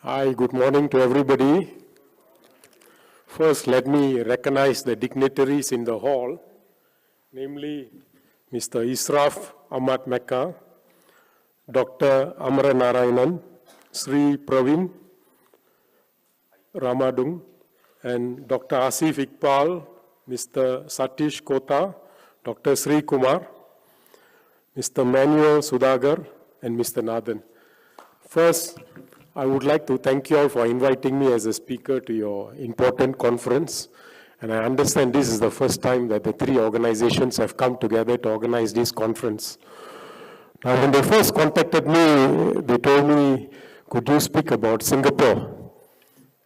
Hi, good morning to everybody. First, let me recognize the dignitaries in the hall, namely Mr. Israf Ahmad Mecca, Dr. Amara Narayanan, Sri Pravin Ramadung, and Dr. Asif Iqbal, Mr. Satish Kota, Dr. Sri Kumar, Mr. Manuel Sudagar, and Mr. Nathan. First, I would like to thank you all for inviting me as a speaker to your important conference. And I understand this is the first time that the three organizations have come together to organize this conference. Now, when they first contacted me, they told me, could you speak about Singapore?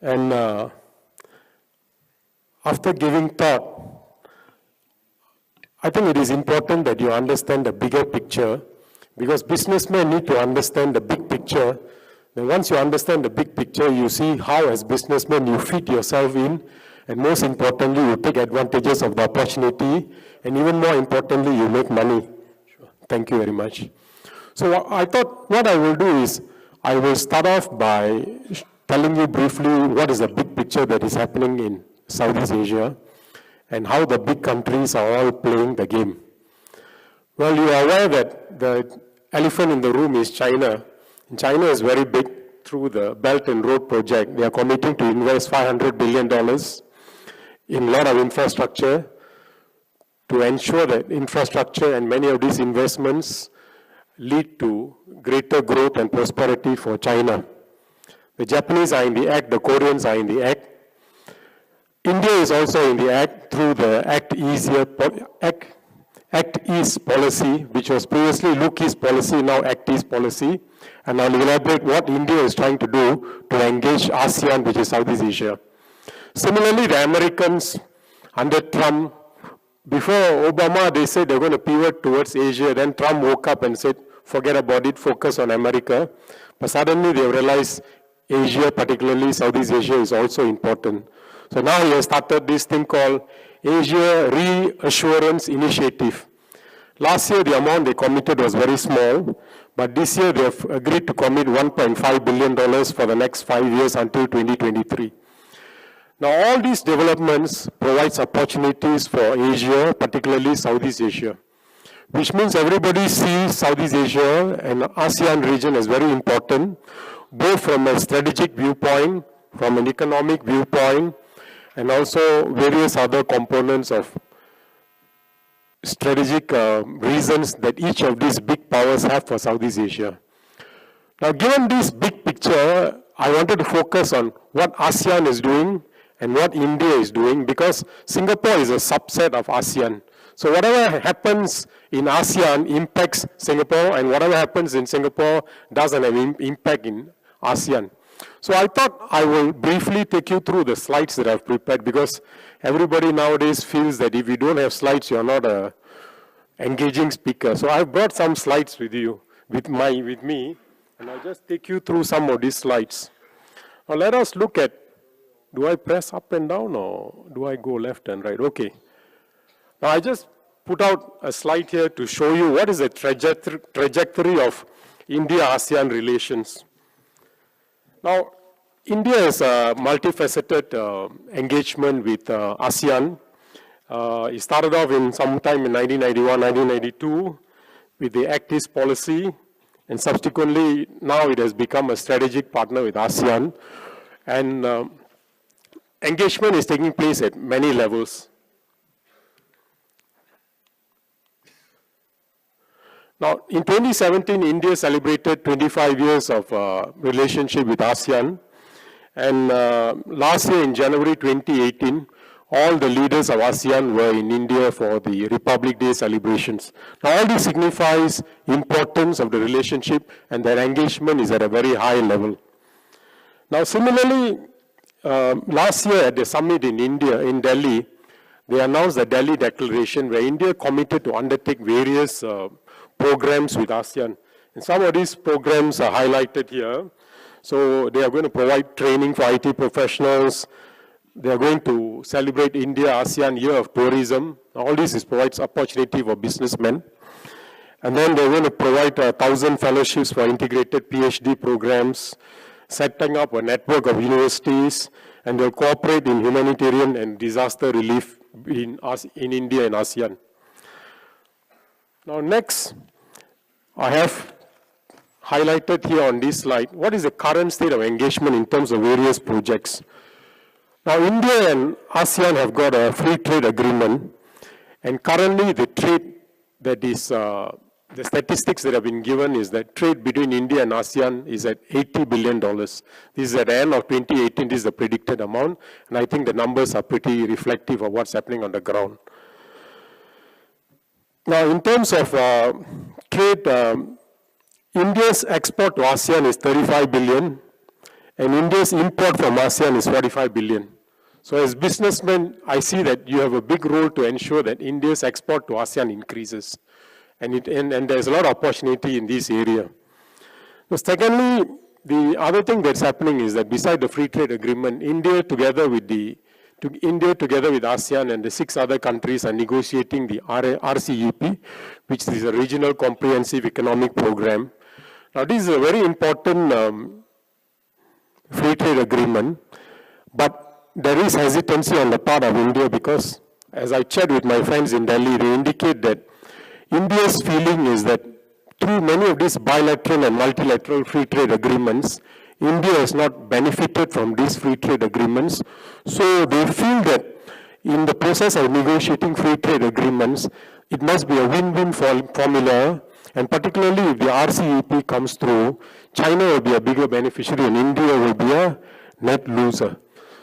And after giving thought, I think it is important that you understand the bigger picture, because businessmen need to understand the big picture. Then once you understand the big picture, you see how as businessmen you fit yourself in, and most importantly, you take advantages of the opportunity, and even more importantly, you make money. Sure. Thank you very much. So I thought what I will do is, I will start off by telling you briefly what is the big picture that is happening in Southeast Asia, and how the big countries are all playing the game. Well, you are aware that the elephant in the room is China. And China is very big through the Belt and Road project. They are committing to invest $500 billion in a lot of infrastructure to ensure that infrastructure and many of these investments lead to greater growth and prosperity for China. The Japanese are in the act, the Koreans are in the act. India is also in the act through the Act East policy, which was previously Look East policy, now Act East policy. And I'll elaborate what India is trying to do to engage ASEAN, which is Southeast Asia. Similarly, the Americans under Trump, before Obama, they said they're going to pivot towards Asia. Then Trump woke up and said, forget about it, focus on America. But suddenly they realized Asia, particularly Southeast Asia, is also important. So now he has started this thing called Asia Reassurance Initiative. Last year, the amount they committed was very small, but this year they have agreed to commit $1.5 billion for the next 5 years until 2023. Now, all these developments provides opportunities for Asia, particularly Southeast Asia, which means everybody sees Southeast Asia and ASEAN region as very important, both from a strategic viewpoint, from an economic viewpoint, and also various other components of strategic reasons that each of these big powers have for Southeast Asia. Now, given this big picture, I wanted to focus on what ASEAN is doing and what India is doing, because Singapore is a subset of ASEAN. So whatever happens in ASEAN impacts Singapore, and whatever happens in Singapore doesn't have impact in ASEAN. So I thought I will briefly take you through the slides that I've prepared, because everybody nowadays feels that if you don't have slides, you're not an engaging speaker. So I've brought some slides with me, and I'll just take you through some of these slides. Now let us look at, do I press up and down or do I go left and right? Okay. Now I just put out a slide here to show you what is the trajectory of India-ASEAN relations. Now, India is a multifaceted engagement with ASEAN. It started off in sometime in 1991, 1992 with the Act East policy, and subsequently now it has become a strategic partner with ASEAN. And engagement is taking place at many levels. Now, in 2017, India celebrated 25 years of relationship with ASEAN. And last year, in January 2018, all the leaders of ASEAN were in India for the Republic Day celebrations. Now, all this signifies importance of the relationship, and their engagement is at a very high level. Now, similarly, last year at the summit in India, in Delhi, they announced the Delhi Declaration, where India committed to undertake various programs with ASEAN. And some of these programs are highlighted here. So they are going to provide training for IT professionals. They are going to celebrate India-ASEAN Year of Tourism. All this provides opportunity for businessmen. And then they're going to provide 1,000 fellowships for integrated PhD programs, setting up a network of universities, and they'll cooperate in humanitarian and disaster relief in India and ASEAN. Now next, I have highlighted here on this slide, what is the current state of engagement in terms of various projects. Now India and ASEAN have got a free trade agreement, and currently the trade that is, the statistics that have been given is that trade between India and ASEAN is at $80 billion. This is at the end of 2018, this is the predicted amount, and I think the numbers are pretty reflective of what's happening on the ground. Now in terms of trade, India's export to ASEAN is 35 billion, and India's import from ASEAN is 45 billion. So as businessmen, I see that you have a big role to ensure that India's export to ASEAN increases. And there's a lot of opportunity in this area. Now, secondly, the other thing that's happening is that beside the free trade agreement, India together with ASEAN and the 6 other countries are negotiating the RCEP, which is a regional comprehensive economic program. Now this is a very important free trade agreement, but there is hesitancy on the part of India because, as I chat with my friends in Delhi, they indicate that India's feeling is that through many of these bilateral and multilateral free trade agreements, India has not benefited from these free trade agreements. So they feel that in the process of negotiating free trade agreements, it must be a win-win formula, and particularly if the RCEP comes through, China will be a bigger beneficiary and India will be a net loser.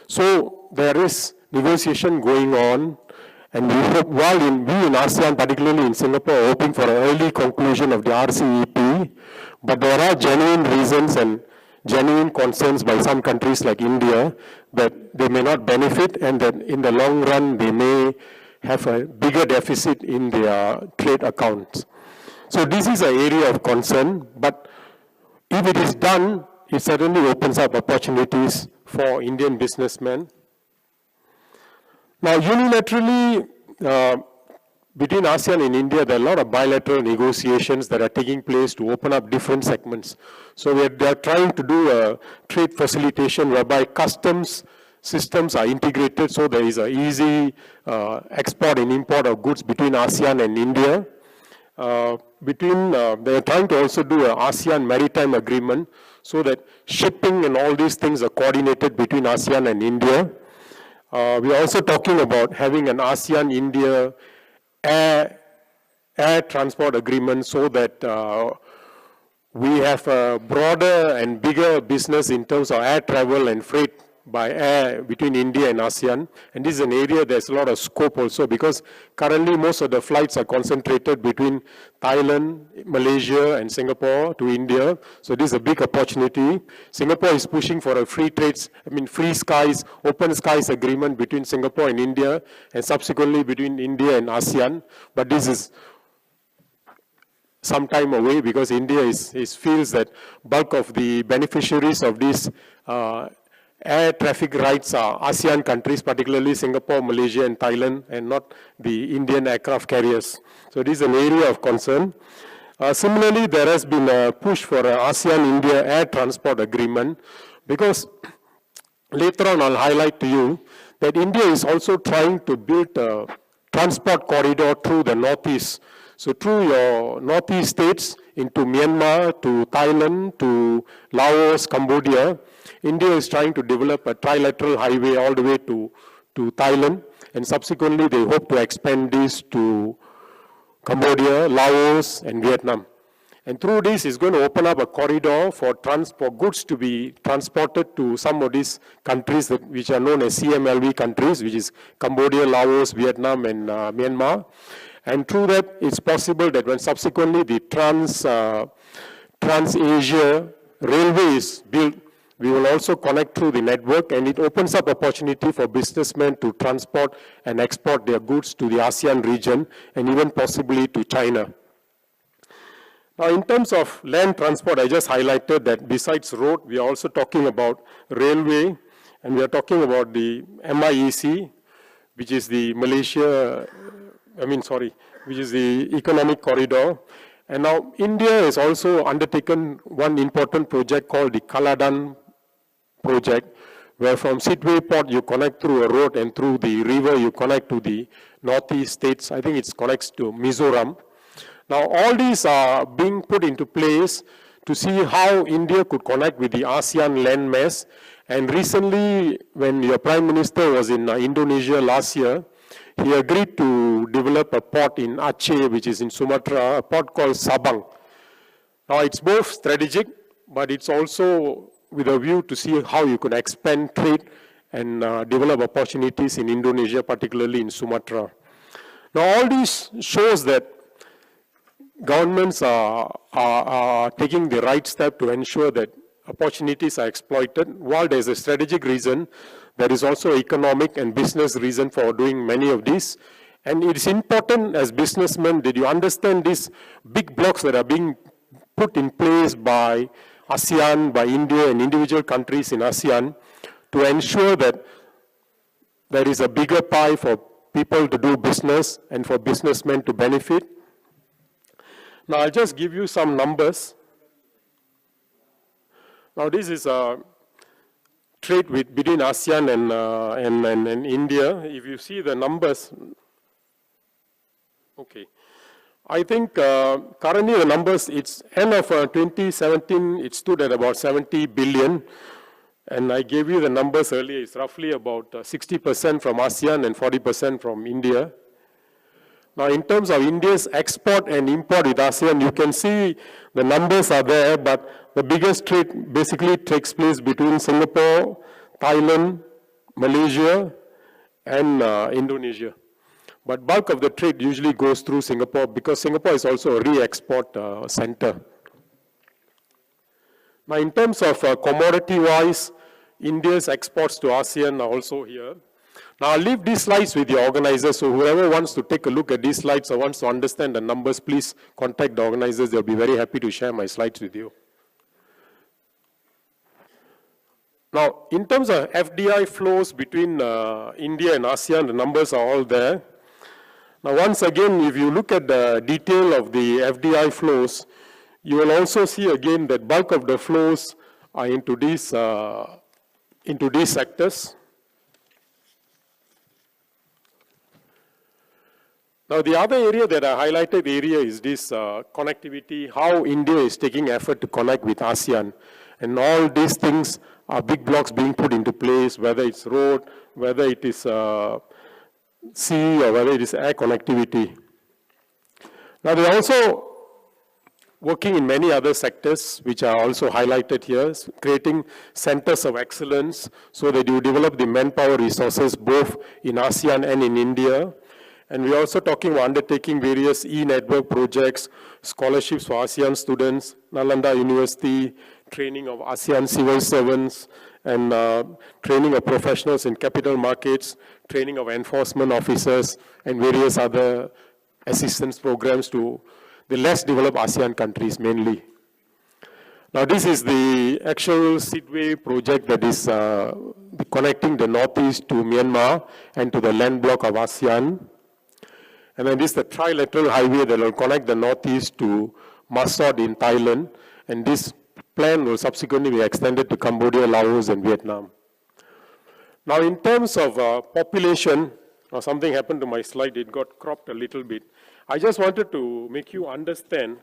So there is negotiation going on. And we hope, we in ASEAN, particularly in Singapore, are hoping for an early conclusion of the RCEP, but there are genuine reasons and genuine concerns by some countries like India that they may not benefit and that in the long run they may have a bigger deficit in their trade accounts. So this is an area of concern, but if it is done, it certainly opens up opportunities for Indian businessmen. Now, unilaterally, between ASEAN and India, there are a lot of bilateral negotiations that are taking place to open up different segments. So they are trying to do a trade facilitation whereby customs systems are integrated so there is an easy export and import of goods between ASEAN and India. They are trying to also do an ASEAN maritime agreement so that shipping and all these things are coordinated between ASEAN and India. We are also talking about having an ASEAN-India air transport agreement so that we have a broader and bigger business in terms of air travel and freight by air between India and ASEAN. And this is an area there's a lot of scope also because currently most of the flights are concentrated between Thailand, Malaysia and Singapore to India. So this is a big opportunity. Singapore is pushing for a free skies, open skies agreement between Singapore and India and subsequently between India and ASEAN. But this is some time away because India feels that bulk of the beneficiaries of these air traffic rights are ASEAN countries, particularly Singapore, Malaysia, and Thailand, and not the Indian aircraft carriers. So this is an area of concern. Similarly, there has been a push for an ASEAN-India air transport agreement because later on I'll highlight to you that India is also trying to build a transport corridor through the northeast. So through your northeast states into Myanmar, to Thailand, to Laos, Cambodia, India is trying to develop a trilateral highway all the way to Thailand, and subsequently they hope to expand this to Cambodia, Laos, and Vietnam. And through this, it's going to open up a corridor for goods to be transported to some of these countries which are known as CMLV countries, which is Cambodia, Laos, Vietnam, and Myanmar. And through that, it's possible that when subsequently the Trans-Asia Railway is built, we will also connect through the network, and it opens up opportunity for businessmen to transport and export their goods to the ASEAN region and even possibly to China. Now, in terms of land transport, I just highlighted that besides road, we are also talking about railway, and we are talking about the MIEC, which is the which is the economic corridor. And now India has also undertaken one important project called the Kaladan project, where from Sidway Port you connect through a road and through the river you connect to the northeast states. I think it connects to Mizoram. Now all these are being put into place to see how India could connect with the ASEAN landmass. And recently, when your Prime Minister was in Indonesia last year, he agreed to develop a port in Aceh, which is in Sumatra, a port called Sabang. Now it's both strategic, but it's also with a view to see how you could expand trade and develop opportunities in Indonesia, particularly in Sumatra. Now all this shows that governments are taking the right step to ensure that opportunities are exploited. While there's a strategic reason, there is also economic and business reason for doing many of these. And it's important as businessmen that you understand these big blocks that are being put in place by ASEAN, by India and individual countries in ASEAN to ensure that there is a bigger pie for people to do business and for businessmen to benefit. Now I'll just give you some numbers. Now this is a trade between ASEAN and India. If you see the numbers, okay. I think currently the numbers, it's end of 2017, it stood at about 70 billion. And I gave you the numbers earlier, it's roughly about 60% from ASEAN and 40% from India. Now in terms of India's export and import with ASEAN, you can see the numbers are there, but the biggest trade basically takes place between Singapore, Thailand, Malaysia, and Indonesia. But bulk of the trade usually goes through Singapore because Singapore is also a re-export center. Now in terms of commodity-wise, India's exports to ASEAN are also here. Now I'll leave these slides with the organizers, so whoever wants to take a look at these slides or wants to understand the numbers, please contact the organizers. They'll be very happy to share my slides with you. Now, in terms of FDI flows between India and ASEAN, the numbers are all there. Now, once again, if you look at the detail of the FDI flows, you will also see again that bulk of the flows are into these sectors. Now, the other area that I highlighted area is this connectivity, how India is taking effort to connect with ASEAN. And all these things are big blocks being put into place, whether it's road, whether it is sea, or whether it is air connectivity. Now, they're also working in many other sectors, which are also highlighted here, creating centers of excellence so that you develop the manpower resources both in ASEAN and in India. And we're also talking about undertaking various e-network projects, scholarships for ASEAN students, Nalanda University, training of ASEAN civil servants, and training of professionals in capital markets, training of enforcement officers, and various other assistance programs to the less developed ASEAN countries mainly. Now this is the actual Sidway project that is connecting the northeast to Myanmar and to the land block of ASEAN. And then this is the trilateral highway that will connect the northeast to Masot in Thailand. And this plan will subsequently be extended to Cambodia, Laos, and Vietnam. Now in terms of population, something happened to my slide, it got cropped a little bit. I just wanted to make you understand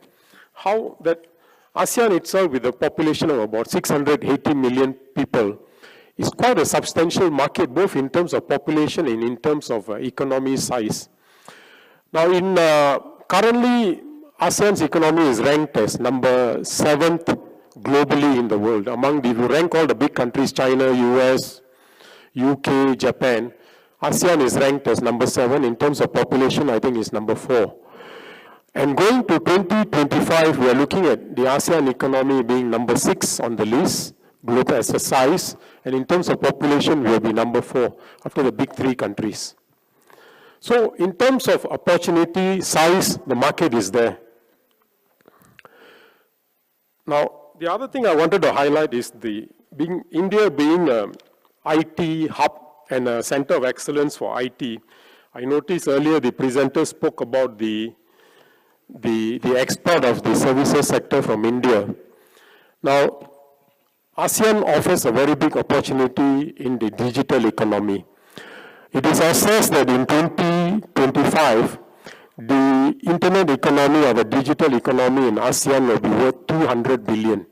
how that ASEAN itself, with a population of about 680 million people, is quite a substantial market, both in terms of population and in terms of economy size. Now, currently, ASEAN's economy is ranked as number 7th globally in the world. If you rank all the big countries, China, US, UK, Japan, ASEAN is ranked as number 7. In terms of population, I think it's number 4. And going to 2025, we are looking at the ASEAN economy being number 6 on the list, global as a size. And in terms of population, we will be number 4 after the big 3 countries. So in terms of opportunity, size, the market is there. Now, the other thing I wanted to highlight is India being an IT hub and a center of excellence for IT. I noticed earlier the presenter spoke about the the export of the services sector from India. Now, ASEAN offers a very big opportunity in the digital economy. It is assessed that in 2025, the internet economy or the digital economy in ASEAN will be worth 200 billion.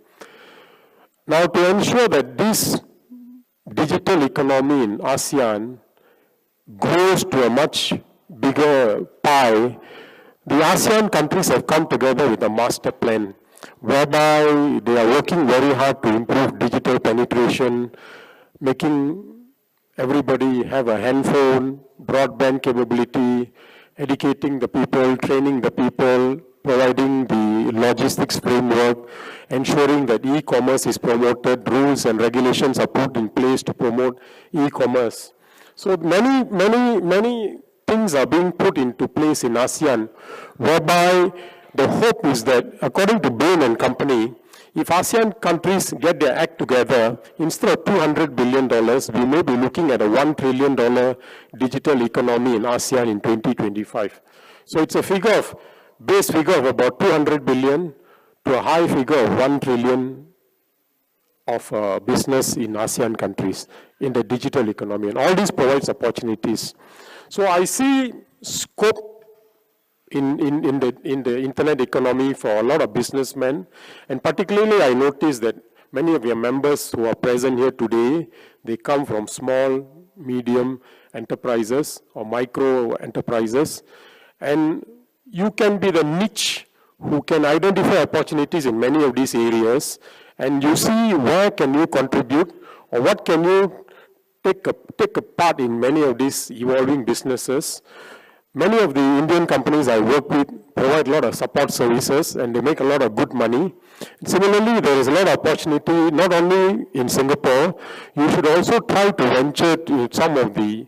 Now, to ensure that this digital economy in ASEAN grows to a much bigger pie, the ASEAN countries have come together with a master plan whereby they are working very hard to improve digital penetration, making everybody have a handphone, broadband capability, educating the people, training the people, providing the logistics framework, ensuring that e-commerce is promoted, rules and regulations are put in place to promote e-commerce. So many things are being put into place in ASEAN, whereby the hope is that, according to Bain and Company, if ASEAN countries get their act together, instead of $200 billion, we may be looking at a $1 trillion digital economy in ASEAN in 2025. So it's a base figure of about 200 billion to a high figure of 1 trillion of business in ASEAN countries in the digital economy. And all this provides opportunities. So I see scope in the internet economy for a lot of businessmen, and particularly I noticed that many of your members who are present here today, they come from small, medium enterprises or micro enterprises, and you can be the niche who can identify opportunities in many of these areas, and you see where can you contribute or what can you take a part in many of these evolving businesses. Many of the Indian companies I work with provide a lot of support services and they make a lot of good money. Similarly, there is a lot of opportunity not only in Singapore, you should also try to venture to some of the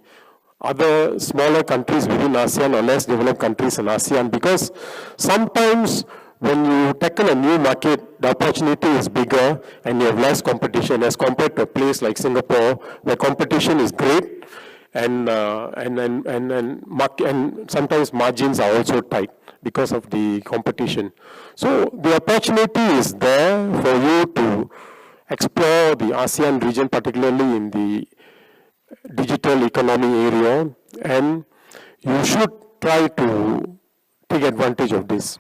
other smaller countries within ASEAN or less developed countries in ASEAN, because sometimes when you tackle a new market, the opportunity is bigger and you have less competition as compared to a place like Singapore where competition is great. And sometimes margins are also tight because of the competition. So the opportunity is there for you to explore the ASEAN region, particularly in the digital economy area, and you should try to take advantage of this.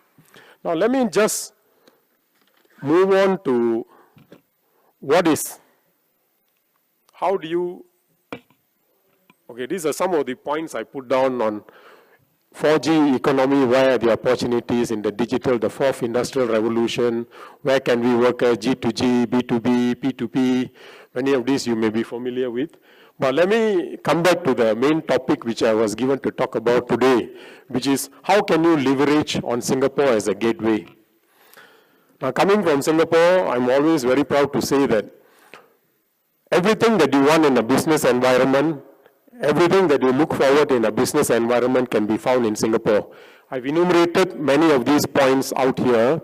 Now let me just move on to how do you. Okay, these are some of the points I put down on 4G economy, where are the opportunities in the digital, the fourth industrial revolution, where can we work as G2G, B2B, P2P, many of these you may be familiar with. But let me come back to the main topic which I was given to talk about today, which is how can you leverage on Singapore as a gateway. Now coming from Singapore, I'm always very proud to say that everything that you want in a business environment, everything that you look forward in a business environment can be found in Singapore. I've enumerated many of these points out here,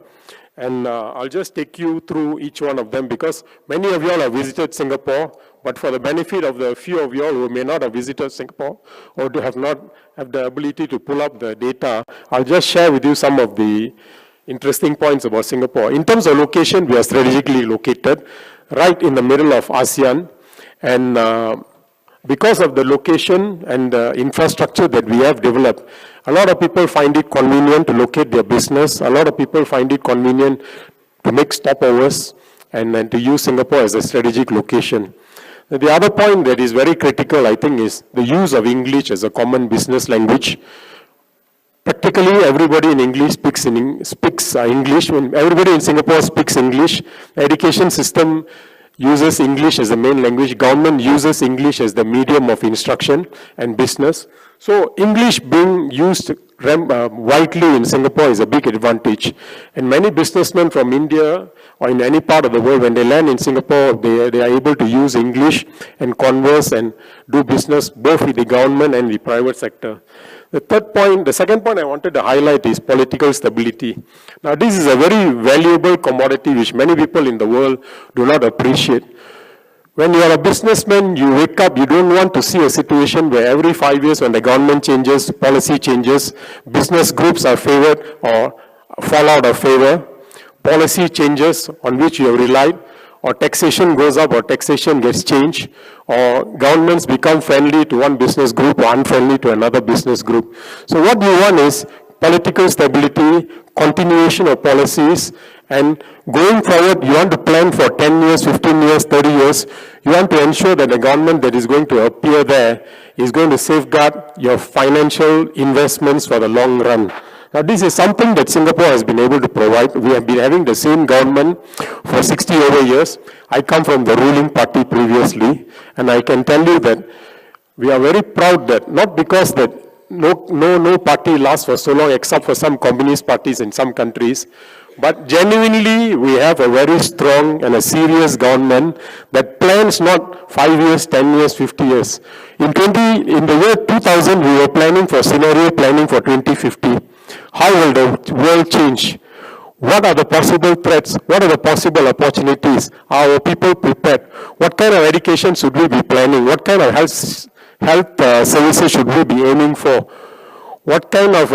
and I'll just take you through each one of them because many of you all have visited Singapore, but for the benefit of the few of you all who may not have visited Singapore or do have not have the ability to pull up the data, I'll just share with you some of the interesting points about Singapore. In terms of location, we are strategically located right in the middle of ASEAN, and because of the location and the infrastructure that we have developed, a lot of people find it convenient to locate their business. A lot of people find it convenient to make stopovers and to use Singapore as a strategic location. The other point that is very critical, I think, is the use of English as a common business language. Practically everybody in English speaks English. When everybody in Singapore speaks English, the education system uses English as the main language. Government uses English as the medium of instruction and business. So English being used widely in Singapore is a big advantage. And many businessmen from India or in any part of the world, when they land in Singapore, they are able to use English and converse and do business both with the government and the private sector. The second point I wanted to highlight is political stability. Now this is a very valuable commodity which many people in the world do not appreciate. When you are a businessman, you wake up, you don't want to see a situation where every 5 years when the government changes, policy changes, business groups are favored or fall out of favor, policy changes on which you have relied, or taxation goes up or taxation gets changed, or governments become friendly to one business group or unfriendly to another business group. So what you want is political stability, continuation of policies, and going forward, you want to plan for 10 years, 15 years, 30 years. You want to ensure that the government that is going to appear there is going to safeguard your financial investments for the long run. Now, this is something that Singapore has been able to provide. We have been having the same government for 60 over years. I come from the ruling party previously, and I can tell you that we are very proud that, not because that no party lasts for so long except for some communist parties in some countries, but genuinely we have a very strong and a serious government that plans not 5 years, 10 years, 50 years. In the year 2000, we were planning for scenario planning for 2050. How will the world change? What are the possible threats? What are the possible opportunities? Are our people prepared? What kind of education should we be planning? What kind of health services should we be aiming for? What kind of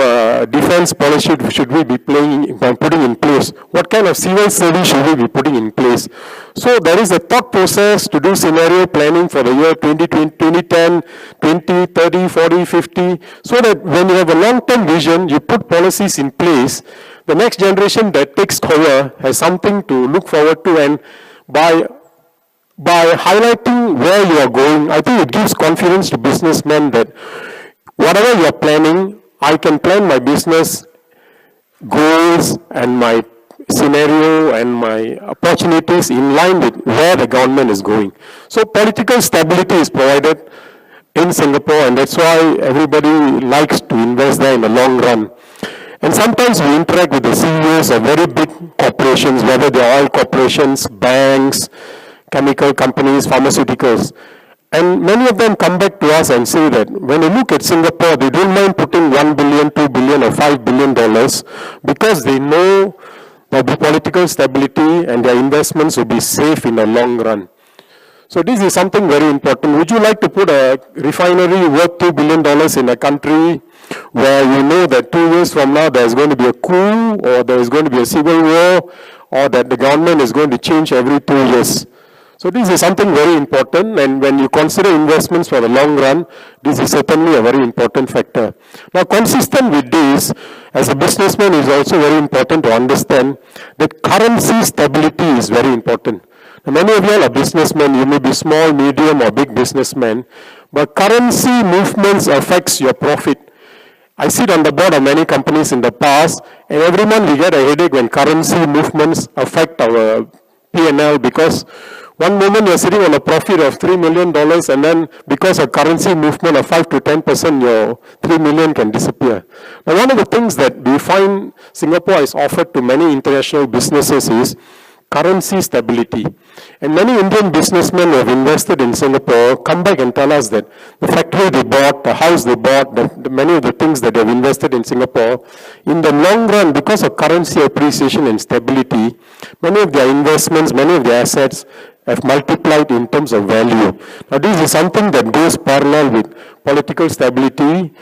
defense policy should we be putting in place? What kind of civil service should we be putting in place? So there is a thought process to do scenario planning for the year 2020, 2010, 20, 30, 40, 50, so that when you have a long-term vision, you put policies in place, the next generation that takes over has something to look forward to, and by highlighting where you are going, I think it gives confidence to businessmen that whatever you are planning, I can plan my business goals and my scenario and my opportunities in line with where the government is going. So political stability is provided in Singapore, and that's why everybody likes to invest there in the long run. And sometimes we interact with the CEOs of very big corporations, whether they're oil corporations, banks, chemical companies, pharmaceuticals. And many of them come back to us and say that when they look at Singapore, they don't mind putting $1 billion, $2 billion, or $5 billion because they know there will be political stability and their investments will be safe in the long run. So this is something very important. Would you like to put a refinery worth $2 billion in a country where you know that 2 years from now there's going to be a coup, or there is going to be a civil war, or that the government is going to change every 2 years? So this is something very important, and when you consider investments for the long run, this is certainly a very important factor. Now, consistent with this, as a businessman, it is also very important to understand that currency stability is very important. Now, many of you are businessmen, you may be small, medium, or big businessmen, but currency movements affects your profit. I sit on the board of many companies in the past, and every month we get a headache when currency movements affect our P&L, because one moment you're sitting on a profit of $3 million, and then because of currency movement of 5 to 10%, your $3 million can disappear. Now, one of the things that we find Singapore has offered to many international businesses is currency stability. And many Indian businessmen who have invested in Singapore come back and tell us that the factory they bought, the house they bought, many of the things that they've invested in Singapore, in the long run, because of currency appreciation and stability, many of their investments, many of their assets have multiplied in terms of value. Now, this is something that goes parallel with political stability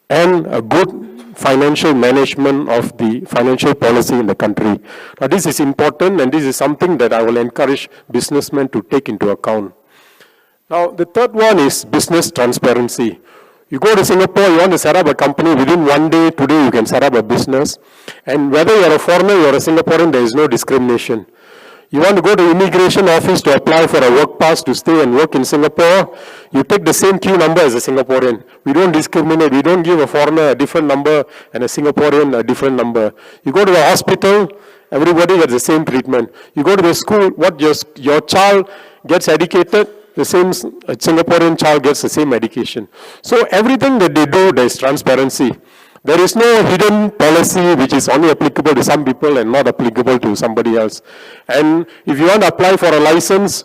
and a good financial management of the financial policy in the country. Now, this is important, and this is something that I will encourage businessmen to take into account. Now, the third one is business transparency. You go to Singapore, you want to set up a company, within 1 day, today you can set up a business. And whether you're a foreigner or a Singaporean, there is no discrimination. You want to go to immigration office to apply for a work pass to stay and work in Singapore, you take the same queue number as a Singaporean. We don't discriminate. We don't give a foreigner a different number and a Singaporean a different number. You go to the hospital, everybody gets the same treatment. You go to the school, what your child gets educated, the same Singaporean child gets the same education. So everything that they do, there is transparency. There is no hidden policy which is only applicable to some people and not applicable to somebody else. And if you want to apply for a license,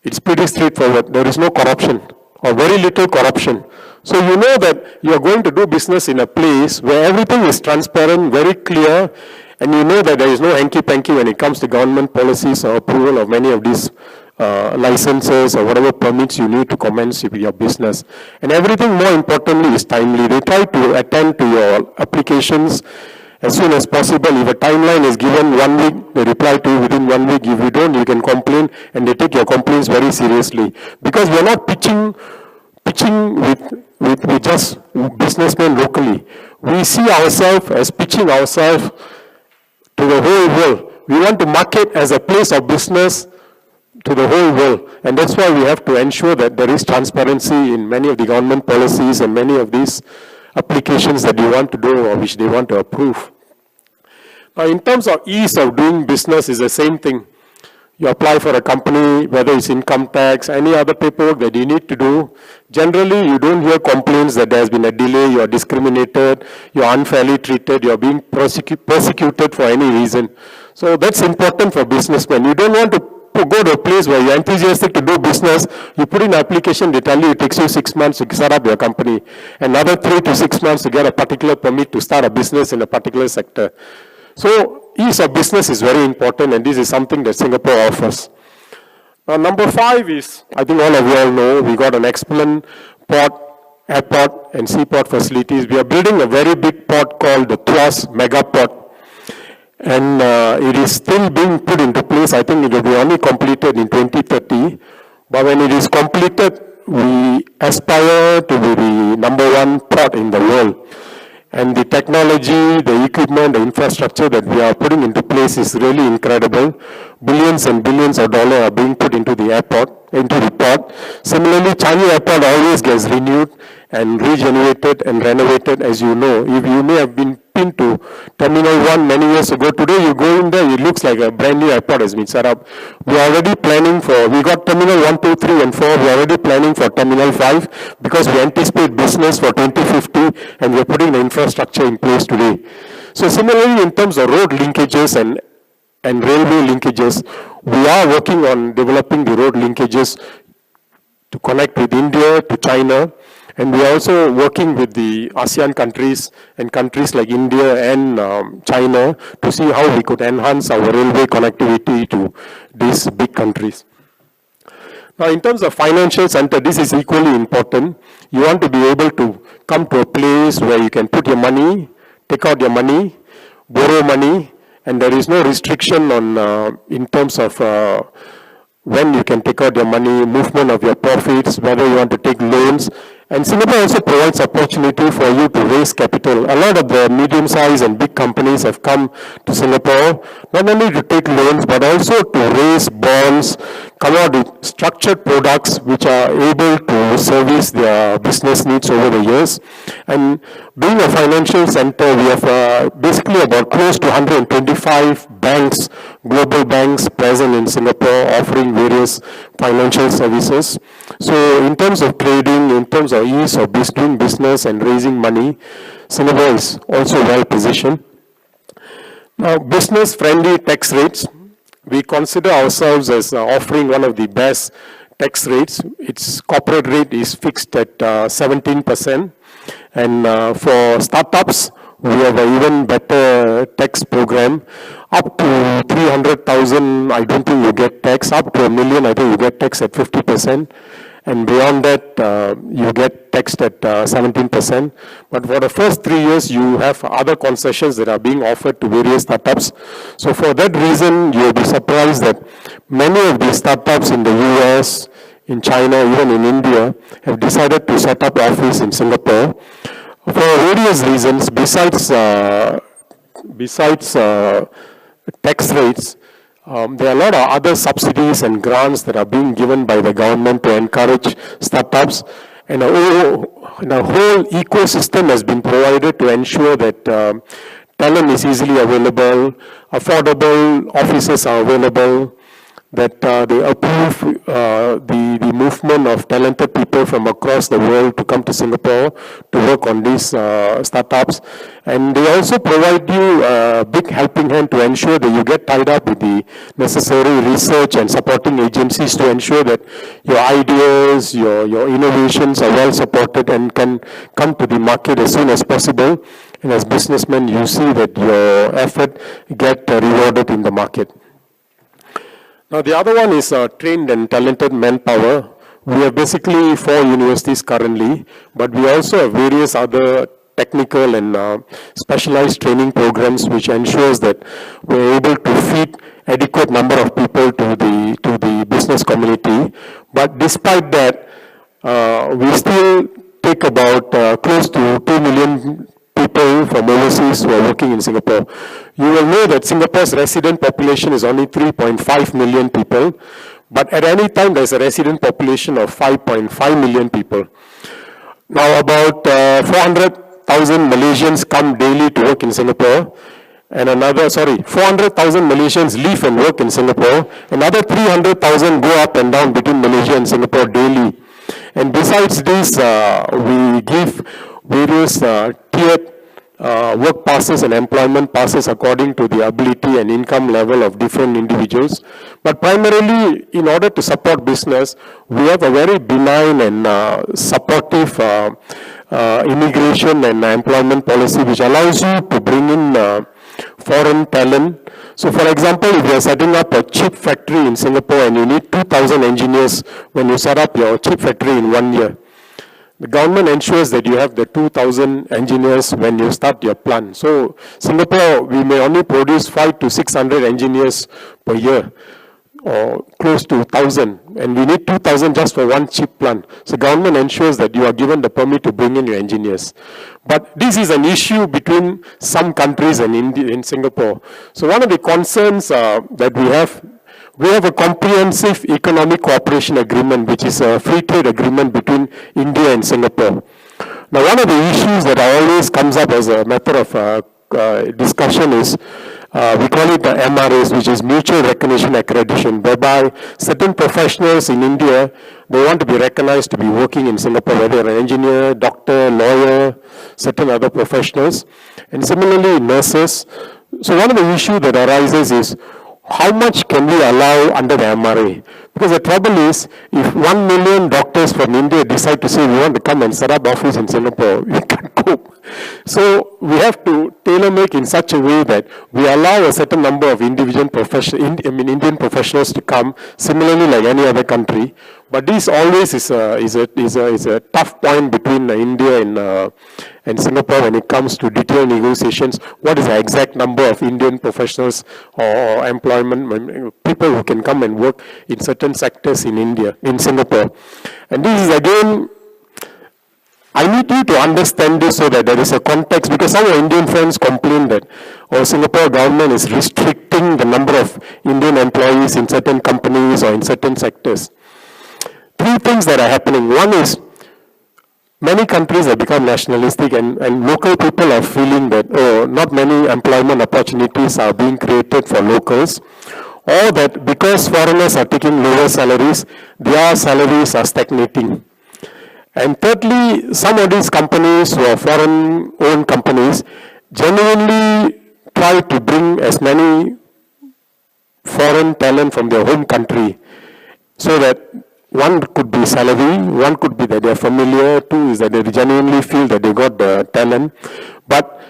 it's pretty straightforward. There is no corruption, or very little corruption. So you know that you are going to do business in a place where everything is transparent, very clear, and you know that there is no hanky-panky when it comes to government policies or approval of many of these licenses or whatever permits you need to commence with your business. And everything, more importantly, is timely. They try to attend to your applications as soon as possible. If a timeline is given 1 week, they reply to you within 1 week. If you don't, you can complain, and they take your complaints very seriously. Because we are not pitching with just businessmen locally. We see ourselves as pitching ourselves to the whole world. We want to market as a place of business to the whole world. And that's why we have to ensure that there is transparency in many of the government policies and many of these applications that you want to do or which they want to approve. Now, in terms of ease of doing business, is the same thing. You apply for a company, whether it's income tax, any other paperwork that you need to do. Generally, you don't hear complaints that there has been a delay, you're discriminated, you're unfairly treated, you're being persecuted for any reason. So that's important for businessmen. You don't want to go to a place where you're enthusiastic to do business, you put in an application, they tell you it takes you 6 months to set up your company, another 3 to 6 months to get a particular permit to start a business in a particular sector. So ease of business is very important, and this is something that Singapore offers. Now, number 5 is, I think all of you all know, we got an excellent port, airport and seaport facilities. We are building a very big port called the Tuas Mega Port. And it is still being put into place. I think it will be only completed in 2030. But when it is completed, we aspire to be the #1 port in the world. And the technology, the equipment, the infrastructure that we are putting into place is really incredible. Billions and billions of dollars are being put into the airport, into the port. Similarly, Changi Airport always gets renewed and regenerated and renovated, as you know. If you may have been to Terminal 1 many years ago, today you go in there, it looks like a brand new airport has been set up. We are already planning for, we got Terminal 1, 2, 3 and 4, we are already planning for Terminal 5 because we anticipate business for 2050 and we are putting the infrastructure in place today. So similarly, in terms of road linkages and railway linkages, we are working on developing the road linkages to connect with India, to China, and we are also working with the ASEAN countries and countries like India and China to see how we could enhance our railway connectivity to these big countries. Now, in terms of financial center, this is equally important. You want to be able to come to a place where you can put your money, take out your money, borrow money, and there is no restriction on in terms of when you can take out your money, movement of your profits, whether you want to take loans. And Singapore also provides opportunity for you to raise capital. A lot of the medium-sized and big companies have come to Singapore, not only to take loans, but also to raise bonds, come out with structured products which are able to service their business needs over the years. And being a financial center, we have basically about close to 125 banks, global banks present in Singapore offering various financial services. So in terms of trading, in terms of ease of doing business and raising money, Singapore is also well positioned. Now, business-friendly tax rates. We consider ourselves as offering one of the best tax rates. Its corporate rate is fixed at 17%. And for startups, we have an even better tax program. Up to 300,000, I don't think you get tax. Up to $1 million, I think you get tax at 50%. And beyond that, you get taxed at 17%. But for the first 3 years, you have other concessions that are being offered to various startups. So for that reason, you'll be surprised that many of these startups in the US, in China, even in India, have decided to set up office in Singapore for various reasons. Besides tax rates, there are a lot of other subsidies and grants that are being given by the government to encourage startups. And a whole ecosystem has been provided to ensure that talent is easily available, affordable offices are available, that they approve the movement of talented people from across the world to come to Singapore to work on these startups. And they also provide you a big helping hand to ensure that you get tied up with the necessary research and supporting agencies to ensure that your ideas, your innovations are well supported and can come to the market as soon as possible. And as businessmen, you see that your effort get rewarded in the market. Now, the other one is trained and talented manpower. We have basically 4 universities currently, but we also have various other technical and specialized training programs, which ensures that we're able to feed adequate number of people to the business community. But despite that, we still take about close to 2 million people from overseas who are working in Singapore. You will know that Singapore's resident population is only 3.5 million people, but at any time there's a resident population of 5.5 million people. Now about 400,000 Malaysians come daily to work in Singapore, and 400,000 Malaysians live and work in Singapore. Another 300,000 go up and down between Malaysia and Singapore daily. And besides this, we give various tiered work passes and employment passes according to the ability and income level of different individuals. But primarily, in order to support business, we have a very benign and supportive immigration and employment policy, which allows you to bring in foreign talent. So for example, if you are setting up a chip factory in Singapore and you need 2,000 engineers when you set up your chip factory in 1 year, the government ensures that you have the 2,000 engineers when you start your plant. So Singapore, we may only produce 500 to 600 engineers per year, or close to 1,000, and we need 2,000 just for one chip plant. So government ensures that you are given the permit to bring in your engineers. But this is an issue between some countries and in Singapore. So one of the concerns that we have a comprehensive economic cooperation agreement, which is a free trade agreement between India and Singapore. Now, one of the issues that always comes up as a matter of discussion is we call it the MRAs, which is mutual recognition accreditation, whereby certain professionals in India, they want to be recognized to be working in Singapore, whether an engineer, doctor, lawyer, certain other professionals, and similarly nurses. So one of the issues that arises is, how much can we allow under the MRA? Because the trouble is, if 1 million doctors from India decide to say we want to come and set up office in Singapore, we can't cope. So we have to tailor-make in such a way that we allow a certain number of Indian professionals to come, similarly like any other country. But this always is a tough point between India and Singapore when it comes to detailed negotiations. What is the exact number of Indian professionals or employment people who can come and work in certain sectors in Singapore? And this is again, I need you to understand this so that there is a context, because some of our Indian friends complain that Singapore government is restricting the number of Indian employees in certain companies or in certain sectors. Three things that are happening. One is, many countries have become nationalistic and local people are feeling that, not many employment opportunities are being created for locals, or that because foreigners are taking lower salaries, their salaries are stagnating. And thirdly, some of these companies who are foreign-owned companies genuinely try to bring as many foreign talent from their home country, so that one could be salary, one could be that they're familiar, two is that they genuinely feel that they got the talent. But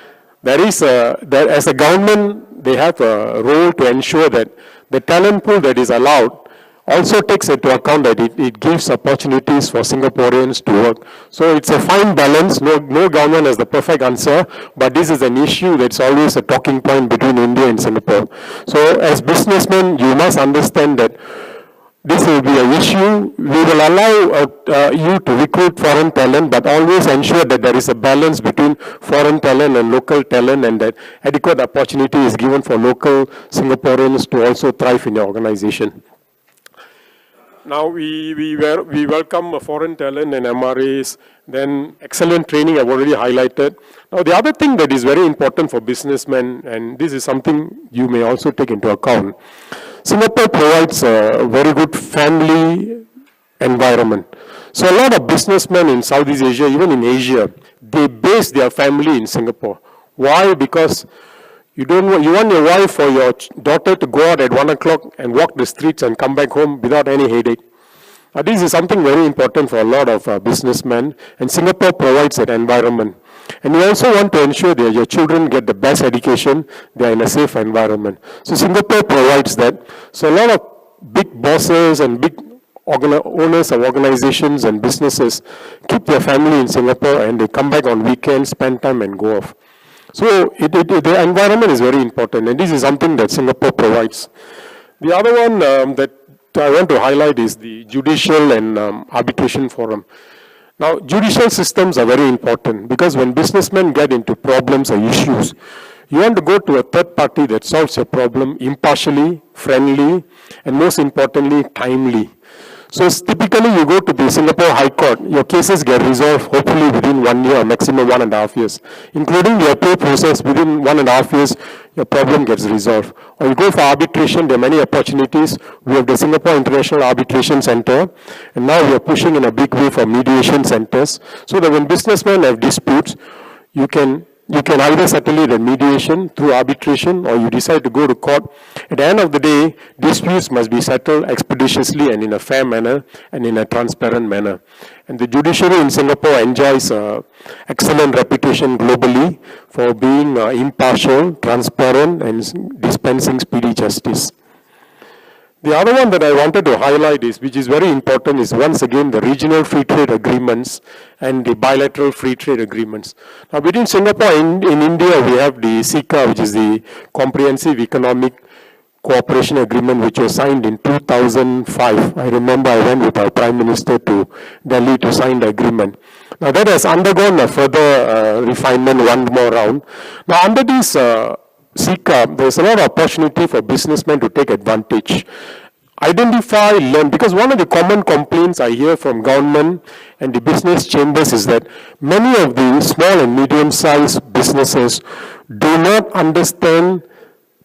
as a government, they have a role to ensure that the talent pool that is allowed also takes into account that it gives opportunities for Singaporeans to work. So it's a fine balance. No government has the perfect answer, but this is an issue that's always a talking point between India and Singapore. So as businessmen, you must understand that this will be an issue. We will allow you to recruit foreign talent, but always ensure that there is a balance between foreign talent and local talent, and that adequate opportunity is given for local Singaporeans to also thrive in your organization. Now we welcome foreign talent and MRAs, then excellent training I've already highlighted. Now the other thing that is very important for businessmen, and this is something you may also take into account, Singapore provides a very good family environment. So a lot of businessmen in Southeast Asia, even in Asia, they base their family in Singapore. Why? Because you want your wife or your daughter to go out at 1 o'clock and walk the streets and come back home without any headache. This is something very important for a lot of businessmen, and Singapore provides that environment. And you also want to ensure that your children get the best education, they are in a safe environment. So Singapore provides that. So a lot of big bosses and big owners of organizations and businesses keep their family in Singapore and they come back on weekends, spend time and go off. So the environment is very important, and this is something that Singapore provides. The other one that I want to highlight is the judicial and arbitration forum. Now, judicial systems are very important because when businessmen get into problems or issues, you want to go to a third party that solves your problem impartially, friendly, and most importantly, timely. So typically you go to the Singapore High Court, your cases get resolved hopefully within 1 year, maximum 1.5 years. Including the appeal process, within 1.5 years, your problem gets resolved. Or you go for arbitration, there are many opportunities. We have the Singapore International Arbitration Center, and now we are pushing in a big way for mediation centers, so that when businessmen have disputes, you can either settle it in mediation through arbitration, or you decide to go to court. At the end of the day, disputes must be settled expeditiously and in a fair manner and in a transparent manner. And the judiciary in Singapore enjoys an excellent reputation globally for being impartial, transparent, and dispensing speedy justice. The other one that I wanted to highlight is, which is very important, is once again the regional free trade agreements and the bilateral free trade agreements. Now between Singapore and in India, we have the CECA, which is the Comprehensive Economic Cooperation Agreement, which was signed in 2005. I remember I went with our Prime Minister to Delhi to sign the agreement. Now that has undergone a further refinement, one more round. Now under this CECA, there's a lot of opportunity for businessmen to take advantage. Identify, learn, because one of the common complaints I hear from government and the business chambers is that many of the small and medium-sized businesses do not understand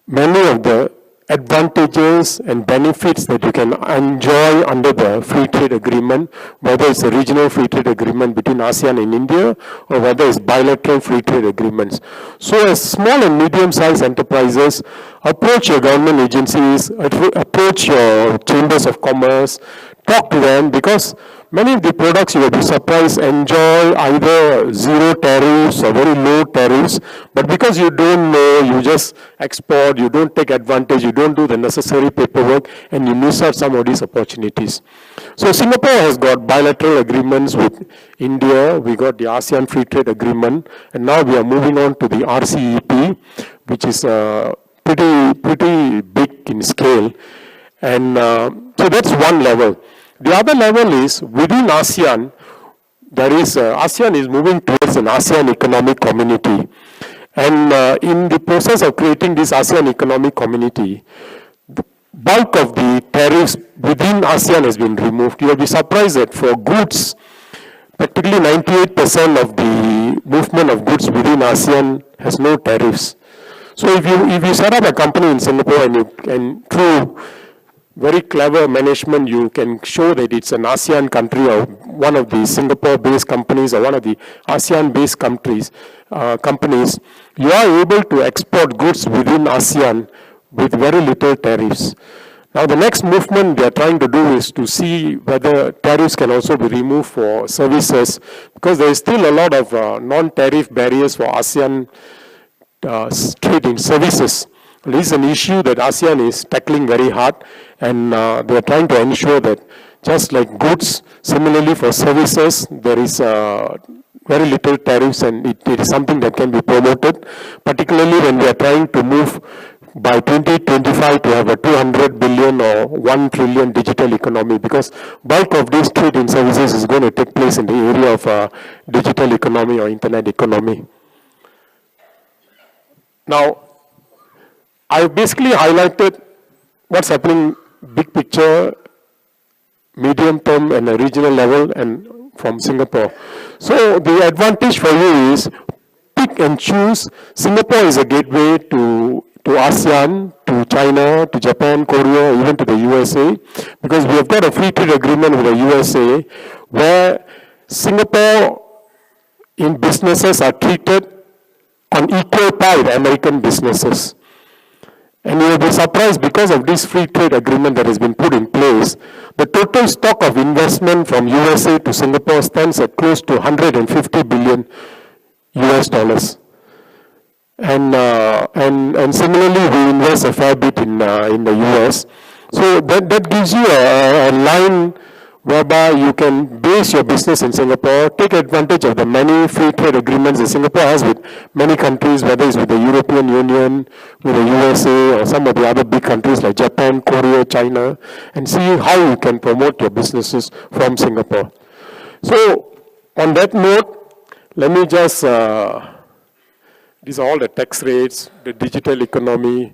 many of the advantages and benefits that you can enjoy under the free trade agreement, whether it's a regional free trade agreement between ASEAN and India, or whether it's bilateral free trade agreements. So as small and medium-sized enterprises, approach your government agencies, approach your chambers of commerce, talk to them, because many of the products, you will be surprised, enjoy either zero tariffs or very low tariffs, but because you don't know, you just export, you don't take advantage, you don't do the necessary paperwork, and you miss out some of these opportunities. So Singapore has got bilateral agreements with India, we got the ASEAN Free Trade Agreement, and now we are moving on to the RCEP, which is pretty big in scale. And so that's one level. The other level is within ASEAN, there is ASEAN is moving towards an ASEAN economic community. And in the process of creating this ASEAN economic community, the bulk of the tariffs within ASEAN has been removed. You will be surprised that for goods, practically 98% of the movement of goods within ASEAN has no tariffs. So if you set up a company in Singapore and through very clever management, you can show that it's an ASEAN country or one of the Singapore-based companies or one of the ASEAN-based companies, you are able to export goods within ASEAN with very little tariffs. Now the next movement they are trying to do is to see whether tariffs can also be removed for services, because there is still a lot of non-tariff barriers for ASEAN trade in services. This is an issue that ASEAN is tackling very hard, and they are trying to ensure that just like goods, similarly for services, there is very little tariffs, and it is something that can be promoted, particularly when we are trying to move by 2025 to have a 200 billion or 1 trillion digital economy, because bulk of this trade in services is going to take place in the area of digital economy or internet economy. Now, I've basically highlighted what's happening big picture, medium term, and a regional level, and from Singapore. So the advantage for you is pick and choose. Singapore is a gateway to ASEAN, to China, to Japan, Korea, even to the USA, because we have got a free trade agreement with the USA where Singapore in businesses are treated on equal par with American businesses. And you will be surprised, because of this free trade agreement that has been put in place, the total stock of investment from USA to Singapore stands at close to 150 billion US dollars. And similarly, we invest a fair bit in the US. So that gives you a line whereby you can base your business in Singapore, take advantage of the many free trade agreements that Singapore has with many countries, whether it's with the European Union, with the USA, or some of the other big countries like Japan, Korea, China, and see how you can promote your businesses from Singapore. So on that note, let me just, these are all the tax rates, the digital economy.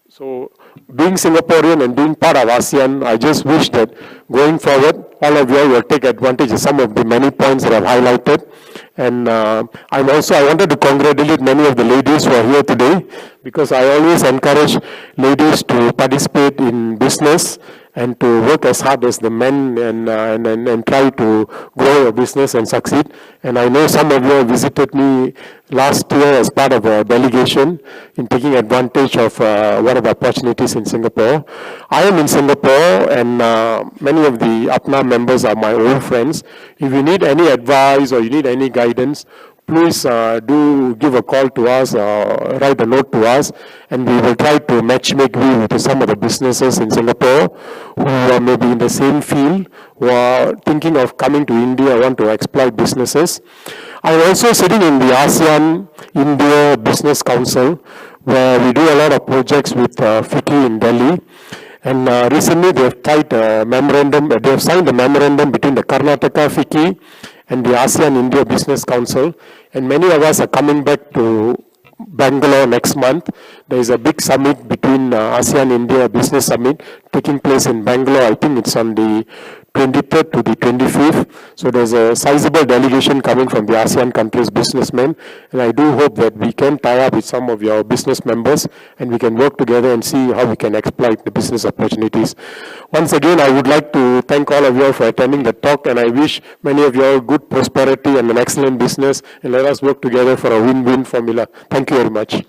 So being Singaporean and being part of ASEAN, I just wish that going forward, all of you will take advantage of some of the many points that I've highlighted. And I wanted to congratulate many of the ladies who are here today, because I always encourage ladies to participate in business and to work as hard as the men and try to grow your business and succeed. And I know some of you visited me last year as part of a delegation in taking advantage of one of the opportunities in Singapore. I am in Singapore, and many of the APNA members are my old friends. If you need any advice or you need any guidance, please do give a call to us or write a note to us, and we will try to matchmake you with some of the businesses in Singapore who are maybe in the same field, who are thinking of coming to India, want to exploit businesses. I'm also sitting in the ASEAN-India Business Council, where we do a lot of projects with FICCI in Delhi. And recently they have signed a memorandum between the Karnataka FICCI and the ASEAN-India Business Council. And many of us are coming back to Bangalore next month. There is a big summit between ASEAN-India Business Summit taking place in Bangalore. I think it's on the 23rd to the 25th. So there's a sizable delegation coming from the ASEAN countries' businessmen. And I do hope that we can tie up with some of your business members and we can work together and see how we can exploit the business opportunities. Once again, I would like to thank all of you for attending the talk, and I wish many of you good prosperity and an excellent business, and let us work together for a win-win formula. Thank you very much.